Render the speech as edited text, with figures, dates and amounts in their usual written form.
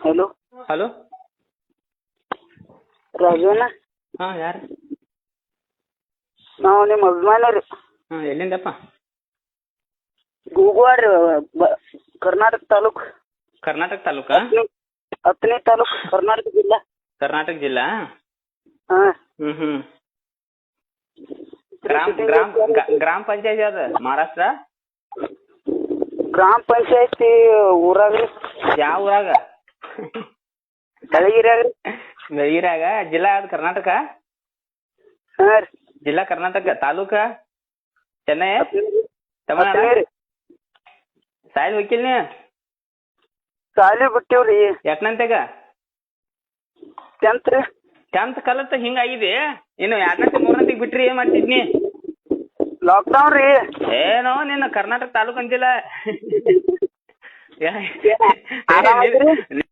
Hello hello Rajanna, ಹಾಂ ಯಾರು? ನಾವು ನಿಮ್ಮ ಅಭಿಮಾನಿ ರೀ. ಹಾಂ ಎಲ್ಲಿಂದಪ್ಪ? ಗೂಗವಾಡ ರೀ, ಕರ್ನಾಟಕ ತಾಲೂಕು. ಕರ್ನಾಟಕ ತಾಲೂಕಾ? ಹತ್ತನೇ ತಾಲೂಕು, ಕರ್ನಾಟಕ ಜಿಲ್ಲಾ. ಕರ್ನಾಟಕ ಜಿಲ್ಲಾ? ಹಾಂ. ಹ್ಞೂ ಗ್ರಾಮ ಪಂಚಾಯತಿ ಅದ ಮಹಾರಾಷ್ಟ್ರ? ಗ್ರಾಮ ಪಂಚಾಯತಿ ಊರಾಗ ರೀ. ಯಾವ ಊರಾಗ? ಬೆಳಗಿರ್ಯಾಗ ರೀ. ಬೆಳಗಿರಾಗ. ಜಿಲ್ಲಾ ಯಾವ್ದು? ಕರ್ನಾಟಕ? ಹಾಂ ರೀ. ಜಿಲ್ಲಾ ಕರ್ನಾಟಕ. ತಾಲೂಕ ಚೆನ್ನೈ? ಹತ್ತನೇ ತಮಿಳ್ನಾಡು? ರೀ. ಸಾಯಿಲ್ ವಕೀಲ್ ನೀ? ಸಾಲಿ ಬಿಟ್ಟಿವ್ರಿ. ಎಷ್ಟನಂತೆಗ? 10th ರೀ. 10th ಕಲತ್ ಹಿಂಗಾಗಿದೆ. ಇನ್ನು 2ನೇ 3ನೇ ಬಿಟ್ರಿ ಏನ್ ಮಾಡ್ತಿದ್ನಿ? ಲಾಕ್ಡೌನ್ ರೀ. ಏನೋ ನಿನ್ನ ಕರ್ನಾಟಕ ತಾಲೂಕ್ ಅಂತಿಲ್ಲ. ಆರಾಮದ್ರಿ?